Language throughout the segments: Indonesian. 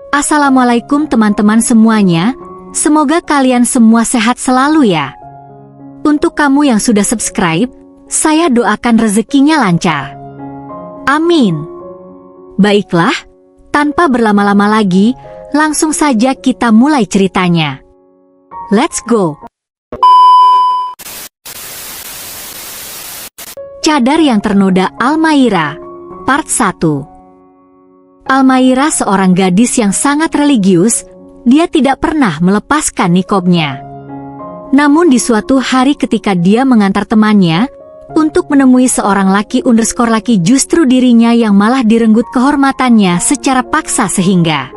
Assalamualaikum teman-teman semuanya, semoga kalian semua sehat selalu ya. Untuk kamu yang sudah subscribe, saya doakan rezekinya lancar. Amin. Baiklah, tanpa berlama-lama lagi, langsung saja kita mulai ceritanya. Let's go! Cadar yang ternoda Almaira, Part 1. Almaira seorang gadis yang sangat religius, dia tidak pernah melepaskan niqabnya. Namun di suatu hari ketika dia mengantar temannya untuk menemui seorang laki justru dirinya yang malah direnggut kehormatannya secara paksa sehingga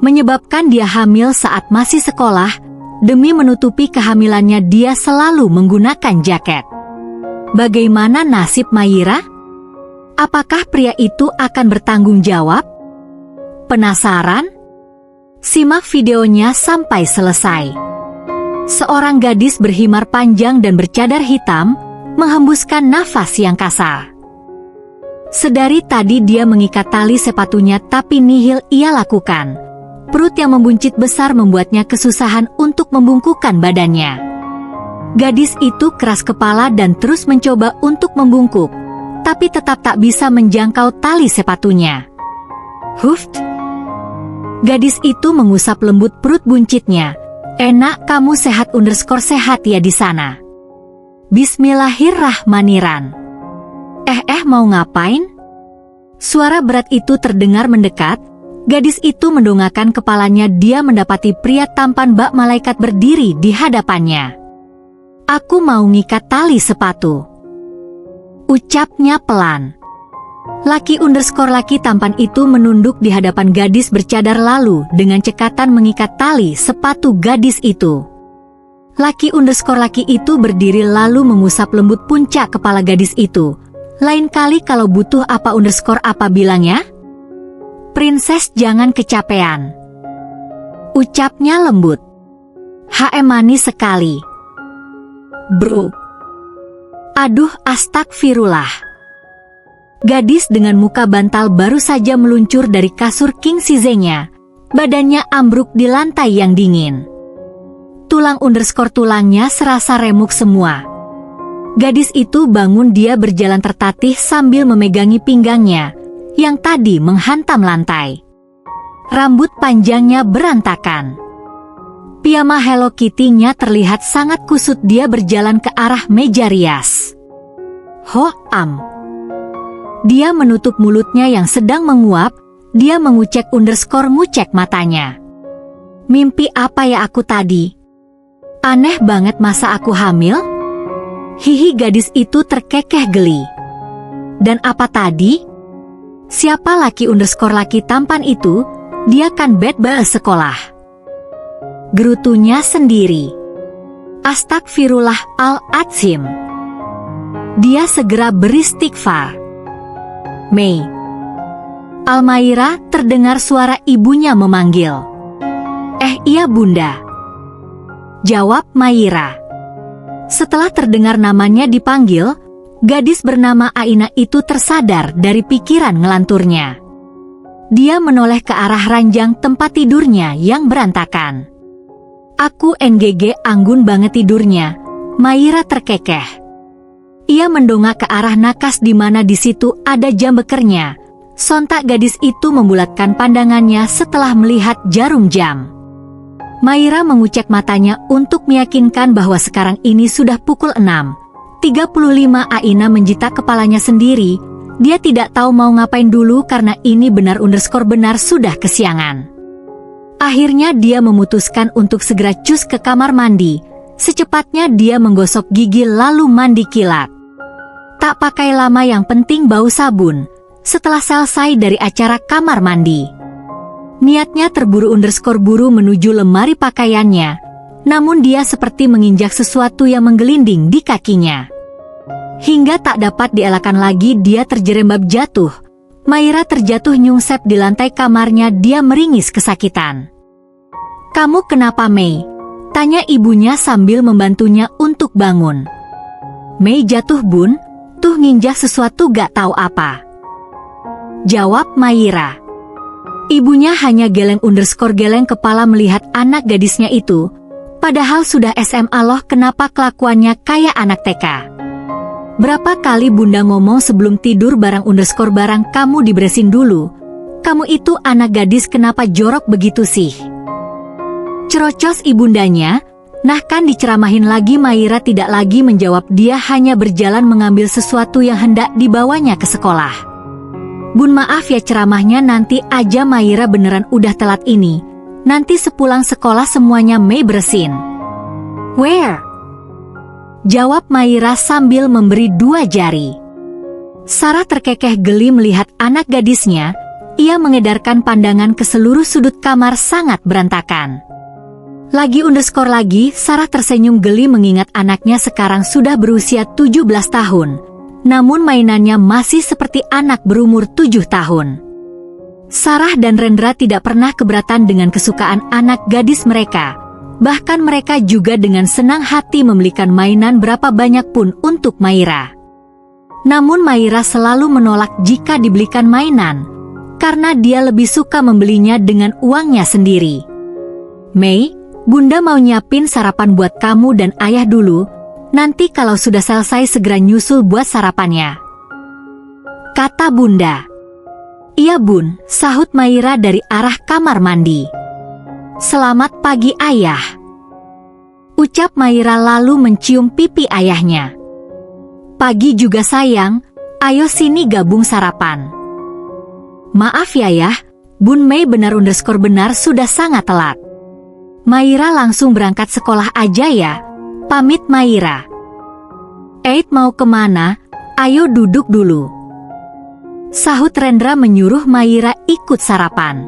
menyebabkan dia hamil saat masih sekolah. Demi menutupi kehamilannya dia selalu menggunakan jaket. Bagaimana nasib Maira? Apakah pria itu akan bertanggung jawab? Penasaran? Simak videonya sampai selesai. Seorang gadis berhimar panjang dan bercadar hitam menghembuskan nafas yang kasar. Sedari tadi dia mengikat tali sepatunya tapi nihil ia lakukan. Perut yang membuncit besar membuatnya kesusahan untuk membungkukkan badannya. Gadis itu keras kepala dan terus mencoba untuk membungkuk, tapi tetap tak bisa menjangkau tali sepatunya. Huff! Gadis itu mengusap lembut perut buncitnya. Enak kamu sehat ya di sana. Bismillahirrahmanirrahim. Mau ngapain? Suara berat itu terdengar mendekat. Gadis itu mendongakkan kepalanya. Dia mendapati pria tampan bak malaikat berdiri di hadapannya. Aku mau ngikat tali sepatu, ucapnya pelan. Laki tampan itu menunduk di hadapan gadis bercadar lalu dengan cekatan mengikat tali sepatu gadis itu. Laki itu berdiri lalu mengusap lembut puncak kepala gadis itu. Lain kali kalau butuh apa bilangnya? Princess jangan kecapean, ucapnya lembut. Manis sekali. Bro. Aduh, astagfirullah. Gadis dengan muka bantal baru saja meluncur dari kasur king size-nya. Badannya ambruk di lantai yang dingin. Tulangnya serasa remuk semua. Gadis itu bangun, dia berjalan tertatih sambil memegangi pinggangnya yang tadi menghantam lantai. Rambut panjangnya berantakan. Piyama Hello Kitty-nya terlihat sangat kusut. Dia berjalan ke arah meja rias. Dia menutup mulutnya yang sedang menguap. Dia ngucek matanya. Mimpi apa ya aku tadi? Aneh banget, masa aku hamil? Hihi, gadis itu terkekeh geli. Dan apa tadi? Siapa laki tampan itu? Dia kan bad boy sekolah. Gerutunya sendiri. Astagfirullahaladzim. Dia segera beristighfar. Mei. Almaira, terdengar suara ibunya memanggil. Iya bunda, jawab Maira. Setelah terdengar namanya dipanggil, gadis bernama Aina itu tersadar dari pikiran ngelanturnya. Dia menoleh ke arah ranjang tempat tidurnya yang berantakan. Aku anggun banget tidurnya. Maira terkekeh. Ia mendongak ke arah nakas di mana di situ ada jam bekernya. Sontak gadis itu membulatkan pandangannya setelah melihat jarum jam. Maira mengucek matanya untuk meyakinkan bahwa sekarang ini sudah pukul 6.35. Aina menjitak kepalanya sendiri. Dia tidak tahu mau ngapain dulu karena ini benar sudah kesiangan. Akhirnya dia memutuskan untuk segera cus ke kamar mandi. Secepatnya dia menggosok gigi lalu mandi kilat. Tak pakai lama, yang penting bau sabun. Setelah selesai dari acara kamar mandi, niatnya terburu menuju lemari pakaiannya. Namun dia seperti menginjak sesuatu yang menggelinding di kakinya. Hingga tak dapat dielakkan lagi, dia terjerembab jatuh. Maira terjatuh nyungsep di lantai kamarnya. Dia meringis kesakitan. Kamu kenapa, Mei? Tanya ibunya sambil membantunya untuk bangun. Mei jatuh bun, tuh nginjak sesuatu gak tahu apa. Jawab Maira. Ibunya hanya geleng kepala melihat anak gadisnya itu. Padahal sudah SMA loh, kenapa kelakuannya kayak anak TK. Berapa kali bunda ngomong sebelum tidur barang kamu diberesin dulu. Kamu itu anak gadis, kenapa jorok begitu sih? Cerocos ibundanya. Nah kan diceramahin lagi. Maira tidak lagi menjawab, dia hanya berjalan mengambil sesuatu yang hendak dibawanya ke sekolah. Bun maaf ya, ceramahnya nanti aja, Maira beneran udah telat ini. Nanti sepulang sekolah semuanya Mei beresin. Where? Jawab Maira sambil memberi 2 jari. Sarah terkekeh geli melihat anak gadisnya. Ia mengedarkan pandangan ke seluruh sudut kamar sangat berantakan. Lagi underscore lagi, Sarah tersenyum geli mengingat anaknya sekarang sudah berusia 17 tahun. Namun mainannya masih seperti anak berumur 7 tahun. Sarah dan Rendra tidak pernah keberatan dengan kesukaan anak gadis mereka. Bahkan mereka juga dengan senang hati membelikan mainan berapa banyak pun untuk Maira. Namun Maira selalu menolak jika dibelikan mainan, karena dia lebih suka membelinya dengan uangnya sendiri. Mei, bunda mau nyiapin sarapan buat kamu dan ayah dulu. Nanti kalau sudah selesai segera nyusul buat sarapannya, kata bunda. Iya bun, sahut Maira dari arah kamar mandi. Selamat pagi ayah, ucap Maira lalu mencium pipi ayahnya. Pagi juga sayang, ayo sini gabung sarapan. Maaf ya yah, Bun Mei benar sudah sangat telat. Maira langsung berangkat sekolah aja ya. Pamit Maira. Eid mau kemana? Ayo duduk dulu, sahut Rendra menyuruh Maira ikut sarapan.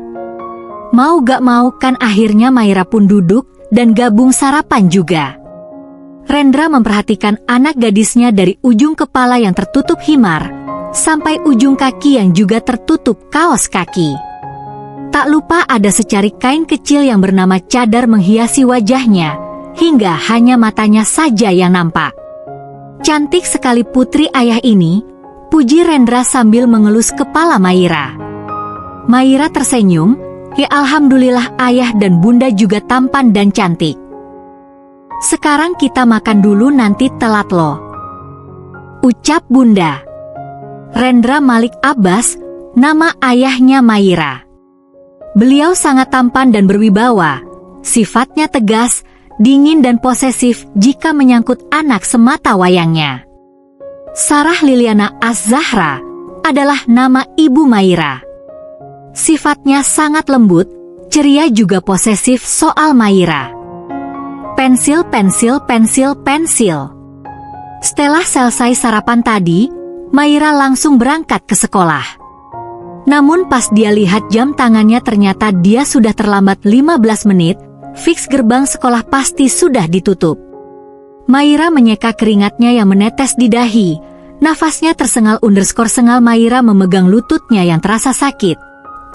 Mau gak mau kan akhirnya Maira pun duduk dan gabung sarapan juga. Rendra memperhatikan anak gadisnya dari ujung kepala yang tertutup himar sampai ujung kaki yang juga tertutup kaos kaki. Tak lupa ada secari kain kecil yang bernama cadar menghiasi wajahnya, hingga hanya matanya saja yang nampak. Cantik sekali putri ayah ini, puji Rendra sambil mengelus kepala Maira. Maira tersenyum, ya alhamdulillah ayah dan bunda juga tampan dan cantik. Sekarang kita makan dulu nanti telat loh, ucap bunda. Rendra Malik Abbas, nama ayahnya Maira. Beliau sangat tampan dan berwibawa, sifatnya tegas, dingin dan posesif jika menyangkut anak semata wayangnya. Sarah Liliana Az-Zahra adalah nama ibu Maira. Sifatnya sangat lembut, ceria juga posesif soal Maira. Pensil. Setelah selesai sarapan tadi, Maira langsung berangkat ke sekolah. Namun pas dia lihat jam tangannya ternyata dia sudah terlambat 15 menit, fix gerbang sekolah pasti sudah ditutup. Maira menyeka keringatnya yang menetes di dahi, nafasnya tersengal sengal. Maira memegang lututnya yang terasa sakit,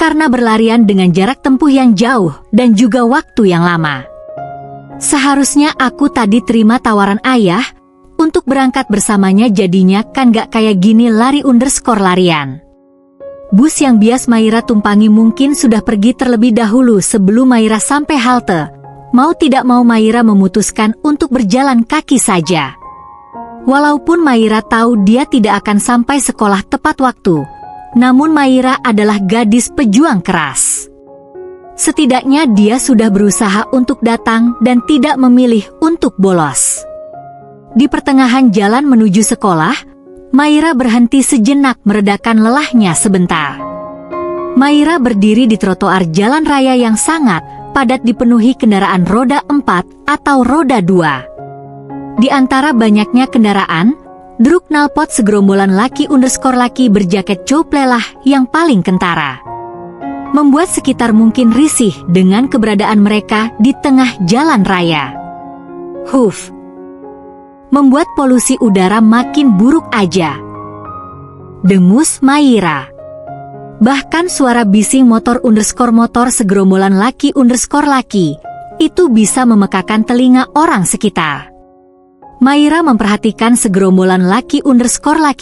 karena berlarian dengan jarak tempuh yang jauh dan juga waktu yang lama. Seharusnya aku tadi terima tawaran ayah, untuk berangkat bersamanya jadinya kan gak kayak gini larian. Bus yang bias Maira tumpangi mungkin sudah pergi terlebih dahulu sebelum Maira sampai halte. Mau tidak mau Maira memutuskan untuk berjalan kaki saja. Walaupun Maira tahu dia tidak akan sampai sekolah tepat waktu, namun Maira adalah gadis pejuang keras. Setidaknya dia sudah berusaha untuk datang dan tidak memilih untuk bolos. Di pertengahan jalan menuju sekolah, Maira berhenti sejenak meredakan lelahnya sebentar. Maira berdiri di trotoar jalan raya yang sangat padat dipenuhi kendaraan roda 4 atau roda 2. Di antara banyaknya kendaraan, druk nalpot segerombolan laki berjaket coplelah yang paling kentara. Membuat sekitar mungkin risih dengan keberadaan mereka di tengah jalan raya. Membuat polusi udara makin buruk aja, dengus Maira. Bahkan suara bising motor segerombolan laki itu bisa memekakan telinga orang sekitar. Maira memperhatikan segerombolan laki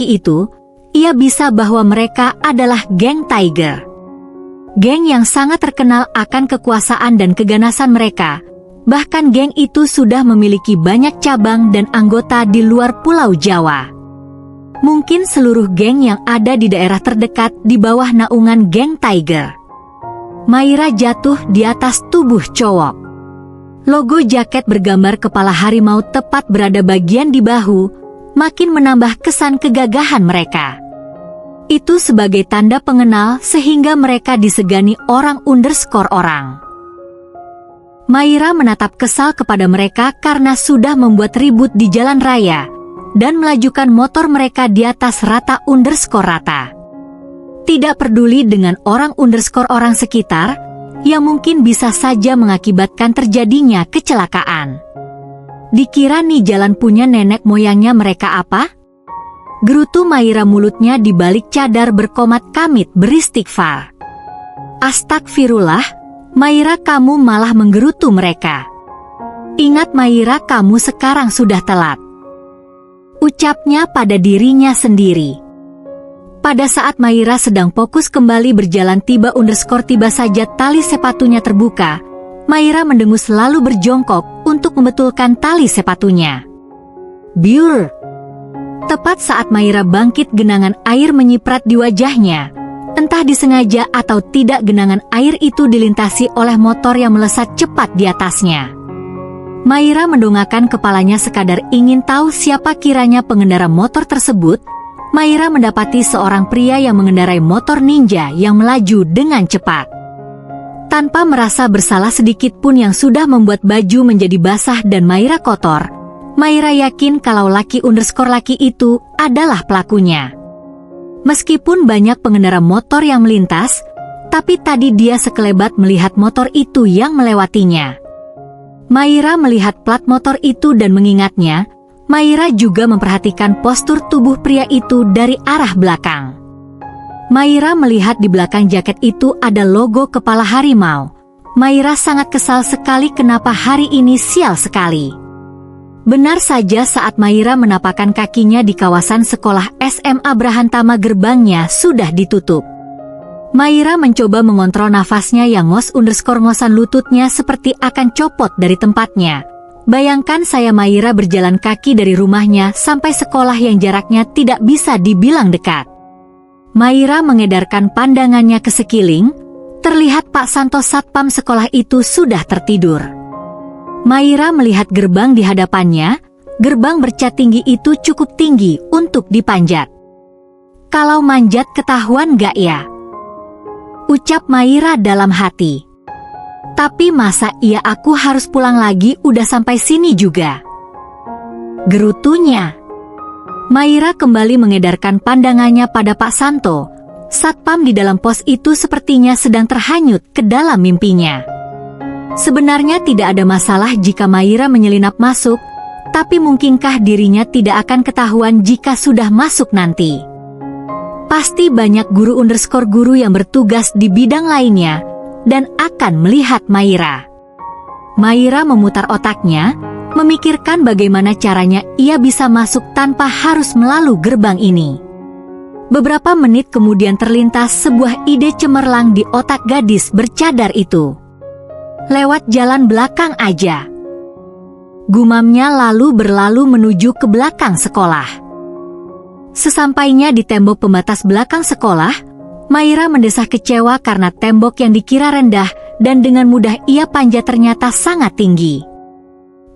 itu, ia bisa bahwa mereka adalah geng Tiger. Geng yang sangat terkenal akan kekuasaan dan keganasan mereka. Bahkan geng itu sudah memiliki banyak cabang dan anggota di luar Pulau Jawa. Mungkin seluruh geng yang ada di daerah terdekat di bawah naungan geng Tiger. Maira jatuh di atas tubuh cowok. Logo jaket bergambar kepala harimau tepat berada bagian di bahu, makin menambah kesan kegagahan mereka. Itu sebagai tanda pengenal sehingga mereka disegani orang. Maira menatap kesal kepada mereka karena sudah membuat ribut di jalan raya dan melajukan motor mereka di atas rata. Tidak peduli dengan orang sekitar yang mungkin bisa saja mengakibatkan terjadinya kecelakaan. Dikira nih jalan punya nenek moyangnya mereka apa? Gerutu Maira mulutnya di balik cadar berkomat kamit beristighfar. Astagfirullah, Maira kamu malah menggerutu mereka. Ingat Maira kamu sekarang sudah telat. Ucapnya pada dirinya sendiri. Pada saat Maira sedang fokus kembali berjalan tiba saja tali sepatunya terbuka. Maira mendengus lalu berjongkok untuk membetulkan tali sepatunya. Biur. Tepat saat Maira bangkit genangan air menyiprat di wajahnya. Entah disengaja atau tidak genangan air itu dilintasi oleh motor yang melesat cepat di atasnya. Maira mendongakkan kepalanya sekadar ingin tahu siapa kiranya pengendara motor tersebut. Maira mendapati seorang pria yang mengendarai motor ninja yang melaju dengan cepat. Tanpa merasa bersalah sedikit pun yang sudah membuat baju menjadi basah dan Maira kotor, Maira yakin kalau laki itu adalah pelakunya. Meskipun banyak pengendara motor yang melintas, tapi tadi dia sekelebat melihat motor itu yang melewatinya. Maira melihat plat motor itu dan mengingatnya. Maira juga memperhatikan postur tubuh pria itu dari arah belakang. Maira melihat di belakang jaket itu ada logo kepala harimau. Maira sangat kesal sekali kenapa hari ini sial sekali. Benar saja saat Maira menapakkan kakinya di kawasan sekolah SMA Brahantama gerbangnya sudah ditutup. Maira mencoba mengontrol nafasnya yang ngosan lututnya seperti akan copot dari tempatnya. Bayangkan saya Maira berjalan kaki dari rumahnya sampai sekolah yang jaraknya tidak bisa dibilang dekat. Maira mengedarkan pandangannya ke sekeliling, terlihat Pak Santo Satpam sekolah itu sudah tertidur. Maira melihat gerbang di hadapannya, gerbang bercat tinggi itu cukup tinggi untuk dipanjat. Kalau manjat ketahuan gak ya? Ucap Maira dalam hati. Tapi masa iya aku harus pulang lagi udah sampai sini juga? Gerutunya. Maira kembali mengedarkan pandangannya pada Pak Santo. Satpam di dalam pos itu sepertinya sedang terhanyut ke dalam mimpinya. Sebenarnya tidak ada masalah jika Maira menyelinap masuk, tapi mungkinkah dirinya tidak akan ketahuan jika sudah masuk nanti? Pasti banyak guru yang bertugas di bidang lainnya dan akan melihat Maira. Maira memutar otaknya, memikirkan bagaimana caranya ia bisa masuk tanpa harus melalui gerbang ini. Beberapa menit kemudian terlintas sebuah ide cemerlang di otak gadis bercadar itu. Lewat jalan belakang aja. Gumamnya lalu berlalu menuju ke belakang sekolah. Sesampainya di tembok pembatas belakang sekolah, Maira mendesah kecewa karena tembok yang dikira rendah dan dengan mudah ia panjat ternyata sangat tinggi.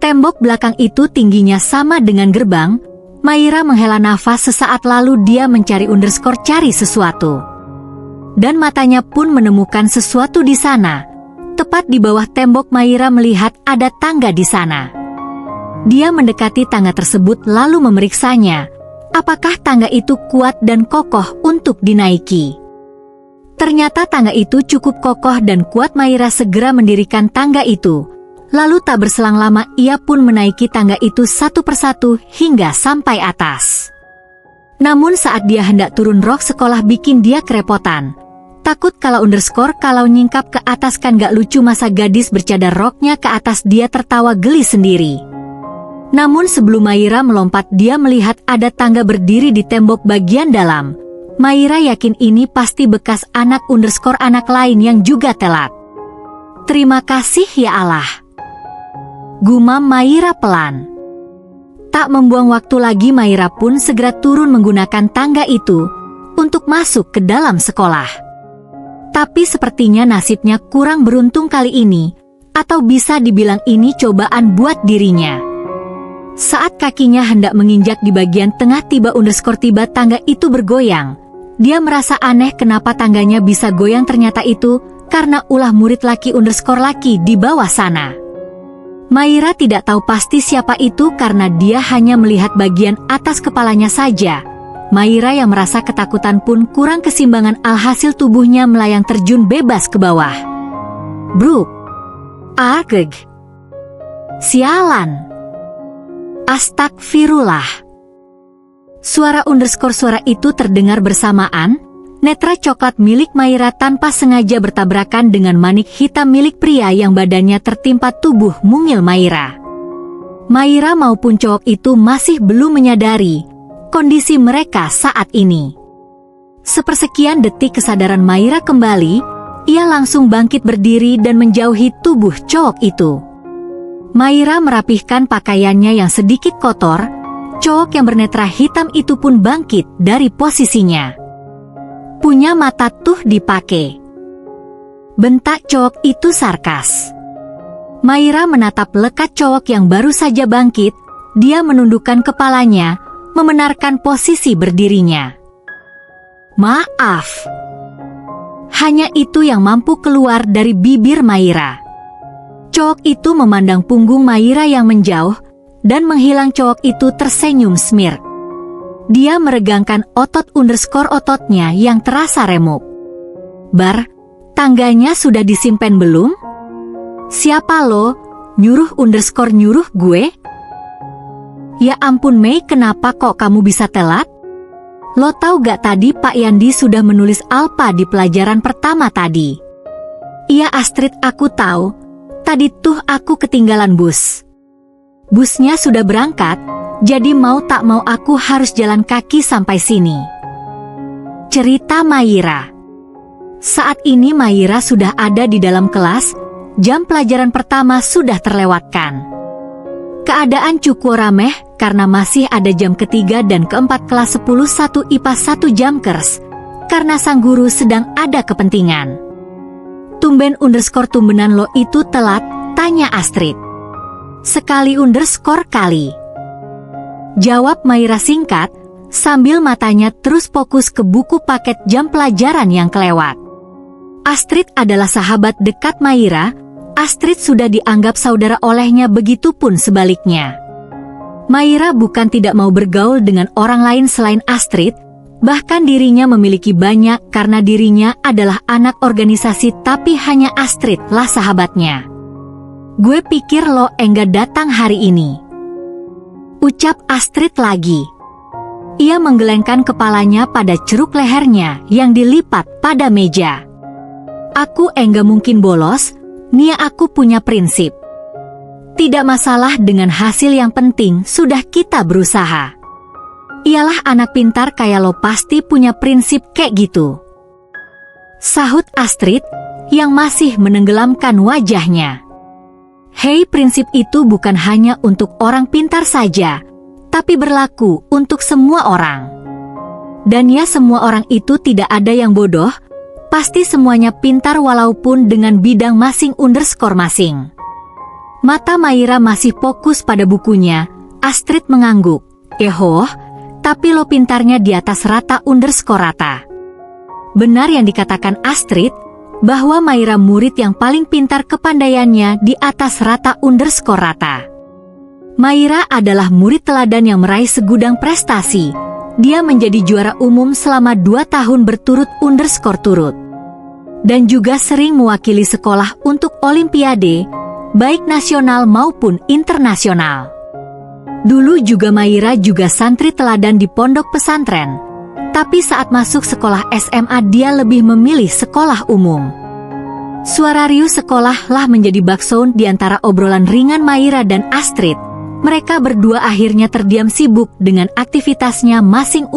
Tembok belakang itu tingginya sama dengan gerbang. Maira menghela nafas sesaat lalu dia mencari cari sesuatu. Dan matanya pun menemukan sesuatu di sana. Tepat di bawah tembok Maira melihat ada tangga di sana. Dia mendekati tangga tersebut lalu memeriksanya. Apakah tangga itu kuat dan kokoh untuk dinaiki? Ternyata tangga itu cukup kokoh dan kuat. Maira segera mendirikan tangga itu. Lalu tak berselang lama ia pun menaiki tangga itu satu persatu hingga sampai atas. Namun saat dia hendak turun rok sekolah bikin dia kerepotan. Takut kalau kalau nyingkap ke atas kan gak lucu masa gadis bercadar roknya ke atas dia tertawa geli sendiri. Namun sebelum Maira melompat dia melihat ada tangga berdiri di tembok bagian dalam. Maira yakin ini pasti bekas anak lain yang juga telat. Terima kasih ya Allah. Gumam Maira pelan. Tak membuang waktu lagi, Maira pun segera turun menggunakan tangga itu untuk masuk ke dalam sekolah. Tapi sepertinya nasibnya kurang beruntung kali ini, atau bisa dibilang ini cobaan buat dirinya. Saat kakinya hendak menginjak di bagian tengah tiba tangga itu bergoyang. Dia merasa aneh kenapa tangganya bisa goyang, ternyata itu karena ulah murid laki di bawah sana. Maira tidak tahu pasti siapa itu karena dia hanya melihat bagian atas kepalanya saja. Maira yang merasa ketakutan pun kurang keseimbangan, alhasil tubuhnya melayang terjun bebas ke bawah. Bruk. Ageg. Sialan. Astagfirullah. Suara itu terdengar bersamaan. Netra coklat milik Maira tanpa sengaja bertabrakan dengan manik hitam milik pria yang badannya tertimpa tubuh mungil Maira. Maira maupun cowok itu masih belum menyadari kondisi mereka saat ini. Sepersekian detik kesadaran Maira kembali, ia langsung bangkit berdiri dan menjauhi tubuh cowok itu. Maira merapihkan pakaiannya yang sedikit kotor. Cowok yang bernetra hitam itu pun bangkit dari posisinya. Punya mata tuh dipakai. Bentak cowok itu sarkas. Maira menatap lekat cowok yang baru saja bangkit. Dia menundukkan kepalanya, membenarkan posisi berdirinya. Maaf. Hanya itu yang mampu keluar dari bibir Maira. Cowok itu memandang punggung Maira yang menjauh, dan menghilang. Cowok itu tersenyum smirk. Dia meregangkan ototnya yang terasa remuk. Bar, tangganya sudah disimpan belum? Siapa lo? Nyuruh gue? Ya ampun Mei, kenapa kok kamu bisa telat? Lo tahu gak tadi Pak Yandi sudah menulis alfa di pelajaran pertama tadi? Iya Astrid, aku tahu. Tadi tuh aku ketinggalan bus. Busnya sudah berangkat, jadi mau tak mau aku harus jalan kaki sampai sini. Cerita Maira. Saat ini Maira sudah ada di dalam kelas, jam pelajaran pertama sudah terlewatkan. Keadaan cukup ramai karena masih ada jam ketiga dan keempat kelas 10 1 IPA 1 jam kers, karena sang guru sedang ada kepentingan. Tumbenan lo itu telat, tanya Astrid. Sekali kali. Jawab Maira singkat, sambil matanya terus fokus ke buku paket jam pelajaran yang kelewat. Astrid adalah sahabat dekat Maira. Astrid sudah dianggap saudara olehnya, begitupun sebaliknya. Maira bukan tidak mau bergaul dengan orang lain selain Astrid, bahkan dirinya memiliki banyak karena dirinya adalah anak organisasi, tapi hanya Astrid lah sahabatnya. Gue pikir lo enggak datang hari ini, ucap Astrid lagi. Ia menggelengkan kepalanya pada ceruk lehernya yang dilipat pada meja. Aku enggak mungkin bolos, Nia, aku punya prinsip. Tidak masalah dengan hasil, yang penting sudah kita berusaha. Ialah anak pintar kayak lo pasti punya prinsip kayak gitu, sahut Astrid yang masih menenggelamkan wajahnya. Hei, prinsip itu bukan hanya untuk orang pintar saja, tapi berlaku untuk semua orang. Dan ya, semua orang itu tidak ada yang bodoh, pasti semuanya pintar walaupun dengan bidang masing. Mata Maira masih fokus pada bukunya. Astrid mengangguk. Tapi lo pintarnya di atas rata. Benar yang dikatakan Astrid, bahwa Maira murid yang paling pintar, kepandaiannya di atas rata. Maira adalah murid teladan yang meraih segudang prestasi. Dia menjadi juara umum selama 2 tahun berturut turut. Dan juga sering mewakili sekolah untuk olimpiade, baik nasional maupun internasional. Dulu juga Maira juga santri teladan di pondok pesantren. Tapi saat masuk sekolah SMA dia lebih memilih sekolah umum. Suara riuh sekolah lah menjadi background di antara obrolan ringan Maira dan Astrid. Mereka berdua akhirnya terdiam sibuk dengan aktivitasnya masing.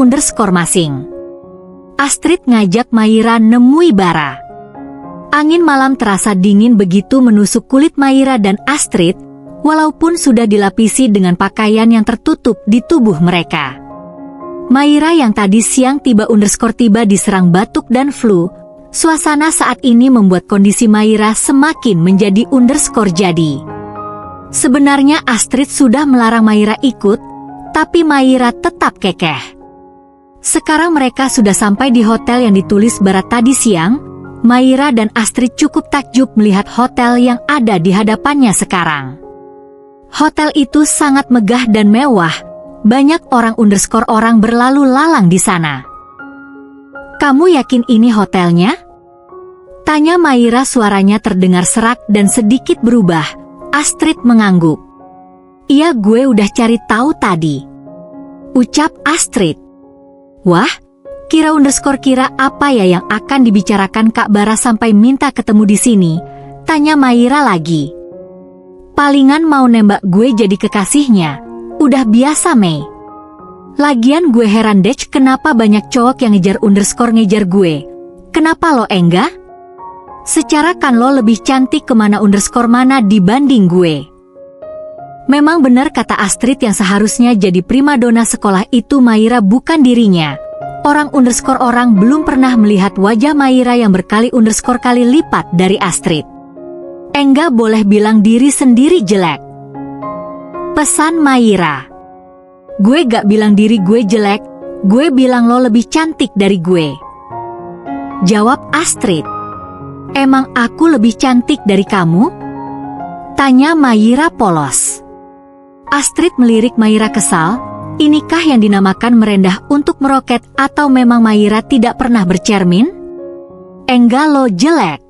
Astrid ngajak Maira nemui bara. Angin malam terasa dingin begitu menusuk kulit Maira dan Astrid, walaupun sudah dilapisi dengan pakaian yang tertutup di tubuh mereka. Maira yang tadi siang tiba diserang batuk dan flu, suasana saat ini membuat kondisi Maira semakin menjadi jadi. Sebenarnya Astrid sudah melarang Maira ikut, tapi Maira tetap kekeh. Sekarang mereka sudah sampai di hotel yang ditulis bara tadi siang. Maira dan Astrid cukup takjub melihat hotel yang ada di hadapannya sekarang. Hotel itu sangat megah dan mewah, banyak orang berlalu lalang di sana. "Kamu yakin ini hotelnya?" tanya Maira, suaranya terdengar serak dan sedikit berubah. Astrid mengangguk. "Iya, gue udah cari tahu tadi," ucap Astrid. "Wah, kira apa ya yang akan dibicarakan Kak Bara sampai minta ketemu di sini?" tanya Maira lagi. "Palingan mau nembak gue jadi kekasihnya. Udah biasa, Mei. Lagian gue heran deh kenapa banyak cowok yang ngejar gue. Kenapa lo enggak? Secara kan lo lebih cantik kemana mana dibanding gue." Memang benar kata Astrid, yang seharusnya jadi primadona sekolah itu Maira bukan dirinya. Orang belum pernah melihat wajah Maira yang berkali lipat dari Astrid. "Enggak boleh bilang diri sendiri jelek," pesan Maira. "Gue gak bilang diri gue jelek, gue bilang lo lebih cantik dari gue," jawab Astrid. "Emang aku lebih cantik dari kamu?" tanya Maira polos. Astrid melirik Maira kesal. Inikah yang dinamakan merendah untuk meroket, atau memang Maira tidak pernah bercermin? "Enggak, lo jelek."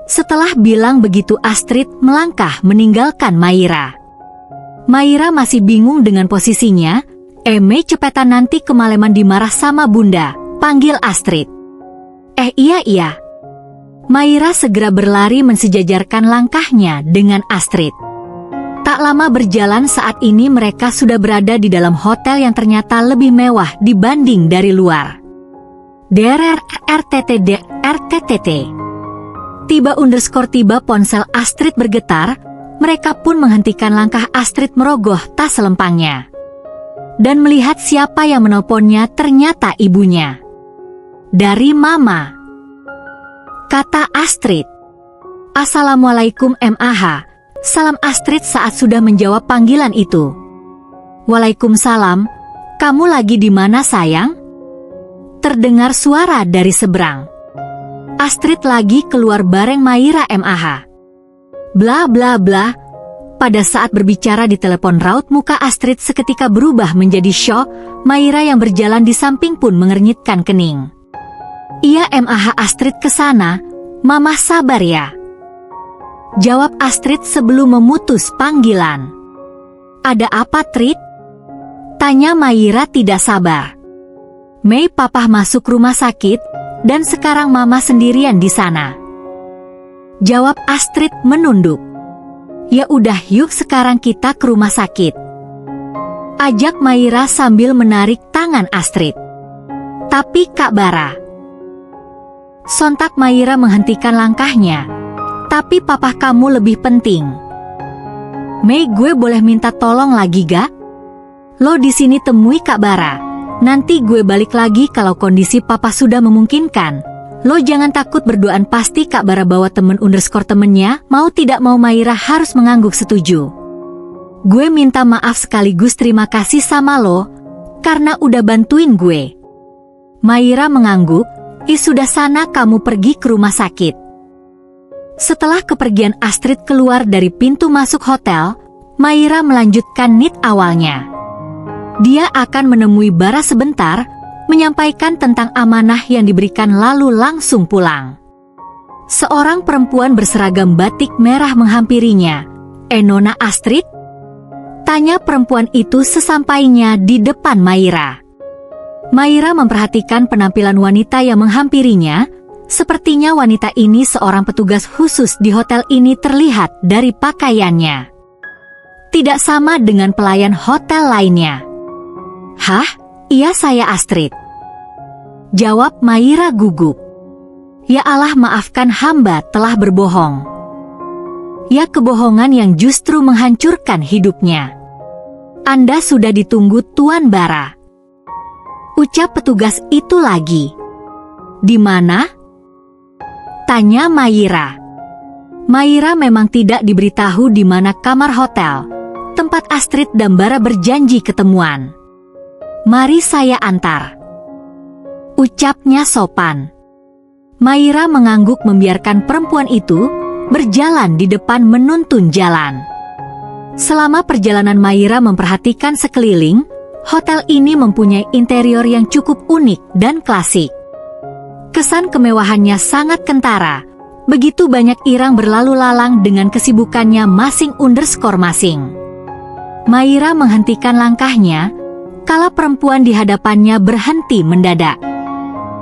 Setelah bilang begitu, Astrid melangkah meninggalkan Maira. Maira masih bingung dengan posisinya. "Mei, cepetan nanti kemalaman dimarah sama bunda," panggil Astrid. Iya." Maira segera berlari mensejajarkan langkahnya dengan Astrid. Tak lama berjalan, saat ini mereka sudah berada di dalam hotel yang ternyata lebih mewah dibanding dari luar. RTTT. Tiba ponsel Astrid bergetar, mereka pun menghentikan langkah. Astrid merogoh tas selempangnya dan melihat siapa yang menelponnya. Ternyata ibunya. "Dari Mama," kata Astrid. "Assalamualaikum MAH. Salam Astrid saat sudah menjawab panggilan itu. "Waalaikumsalam. Kamu lagi di mana, sayang?" terdengar suara dari seberang. Astrid lagi keluar bareng Maira MAH. Bla bla bla. Pada saat berbicara di telepon, raut muka Astrid seketika berubah menjadi syok. Maira yang berjalan di samping pun mengernyitkan kening. "Iya MAH, Astrid kesana. Mama sabar ya," jawab Astrid sebelum memutus panggilan. "Ada apa, Trit?" tanya Maira tidak sabar. "Mei, Papa masuk rumah sakit, dan sekarang Mama sendirian di sana," jawab Astrid menunduk. "Ya udah, yuk sekarang kita ke rumah sakit," ajak Maira sambil menarik tangan Astrid. "Tapi Kak Bara," sontak Maira menghentikan langkahnya. "Tapi papa kamu lebih penting." "Mei, gue boleh minta tolong lagi gak? Lo di sini temui Kak Bara. Nanti gue balik lagi kalau kondisi papa sudah memungkinkan. Lo jangan takut berduaan, pasti Kak Bara bawa temennya." Mau tidak mau Maira harus mengangguk setuju. "Gue minta maaf sekaligus terima kasih sama lo, karena udah bantuin gue." Maira mengangguk. Sudah, sana kamu pergi ke rumah sakit." Setelah kepergian Astrid keluar dari pintu masuk hotel, Maira melanjutkan nit awalnya. Dia akan menemui Bara sebentar, menyampaikan tentang amanah yang diberikan lalu langsung pulang. Seorang perempuan berseragam batik merah menghampirinya. "Nona Astrid?" tanya perempuan itu sesampainya di depan Maira. Maira memperhatikan penampilan wanita yang menghampirinya. Sepertinya wanita ini seorang petugas khusus di hotel ini, terlihat dari pakaiannya. Tidak sama dengan pelayan hotel lainnya. "Hah? Iya, saya Astrid," Jawab Maira gugup. Ya Allah, maafkan hamba telah berbohong. Ya, kebohongan yang justru menghancurkan hidupnya. Anda sudah ditunggu Tuan Bara. Ucap petugas itu lagi. Di mana? Tanya Maira. Maira memang tidak diberitahu di mana kamar hotel, tempat Astrid dan Bara berjanji ketemuan. Mari saya antar. Ucapnya sopan. Maira mengangguk membiarkan perempuan itu berjalan di depan menuntun jalan. Selama perjalanan Maira memperhatikan sekeliling, hotel ini mempunyai interior yang cukup unik dan klasik. Kesan kemewahannya sangat kentara, begitu banyak irang berlalu lalang dengan kesibukannya masing-masing. Maira menghentikan langkahnya, kala perempuan di hadapannya berhenti mendadak.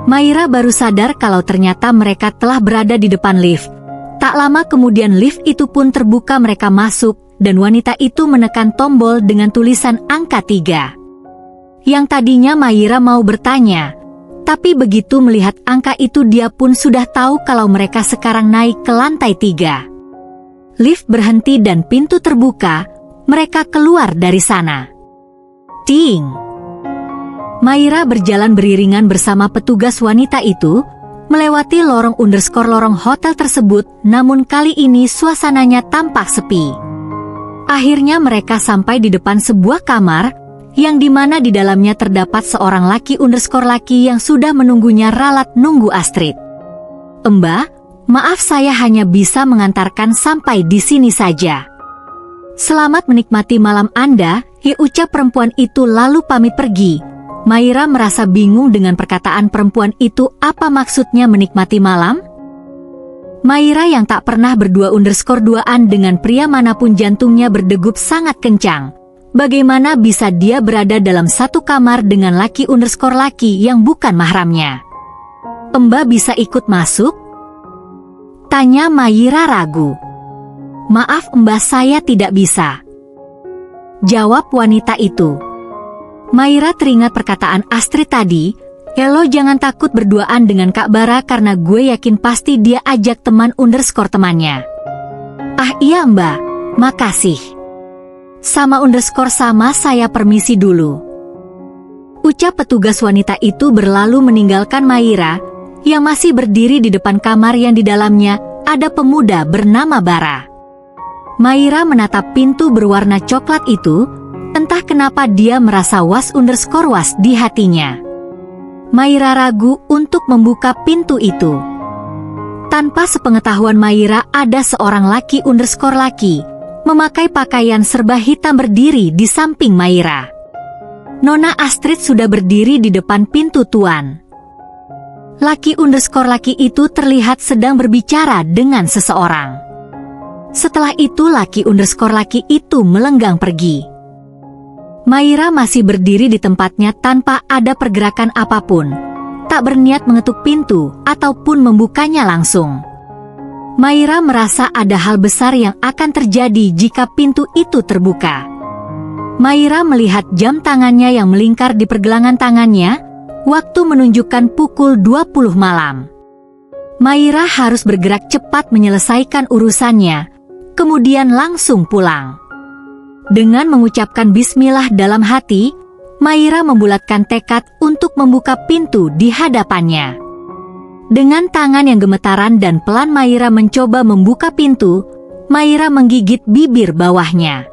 Maira baru sadar kalau ternyata mereka telah berada di depan lift. Tak lama kemudian lift itu pun terbuka, mereka masuk, dan wanita itu menekan tombol dengan tulisan angka 3. Yang tadinya Maira mau bertanya, tapi begitu melihat angka itu dia pun sudah tahu kalau mereka sekarang naik ke lantai 3. Lift berhenti dan pintu terbuka, mereka keluar dari sana. Ting! Maira berjalan beriringan bersama petugas wanita itu, melewati lorong hotel tersebut, namun kali ini suasananya tampak sepi. Akhirnya mereka sampai di depan sebuah kamar, yang dimana di dalamnya terdapat seorang laki yang sudah menunggunya ralat nunggu Astrid. Mbak, maaf saya hanya bisa mengantarkan sampai di sini saja. Selamat menikmati malam Anda, ya, ucap perempuan itu lalu pamit pergi. Maira merasa bingung dengan perkataan perempuan itu, apa maksudnya menikmati malam? Maira yang tak pernah berdua-duaan dengan pria manapun jantungnya berdegup sangat kencang. Bagaimana bisa dia berada dalam satu kamar dengan laki yang bukan mahramnya? Mbak bisa ikut masuk? Tanya Maira ragu. Maaf Mbak, saya tidak bisa. Jawab wanita itu. Maira teringat perkataan Astrid tadi, "Lo jangan takut berduaan dengan Kak Bara karena gue yakin pasti dia ajak temannya." Ah iya Mbak, makasih. Sama saya permisi dulu. Ucap petugas wanita itu berlalu meninggalkan Maira, yang masih berdiri di depan kamar yang di dalamnya ada pemuda bernama Bara. Maira menatap pintu berwarna coklat itu. Entah kenapa dia merasa was di hatinya. Maira ragu untuk membuka pintu itu. Tanpa sepengetahuan Maira ada seorang laki memakai pakaian serba hitam berdiri di samping Maira. Nona Astrid sudah berdiri di depan pintu tuan. Laki itu terlihat sedang berbicara dengan seseorang. Setelah itu laki itu melenggang pergi. Maira masih berdiri di tempatnya tanpa ada pergerakan apapun, tak berniat mengetuk pintu ataupun membukanya langsung. Maira merasa ada hal besar yang akan terjadi jika pintu itu terbuka. Maira melihat jam tangannya yang melingkar di pergelangan tangannya, waktu menunjukkan pukul 20 malam. Maira harus bergerak cepat menyelesaikan urusannya, kemudian langsung pulang. Dengan mengucapkan bismillah dalam hati, Maira membulatkan tekad untuk membuka pintu di hadapannya. Dengan tangan yang gemetaran dan pelan Maira mencoba membuka pintu, Maira menggigit bibir bawahnya.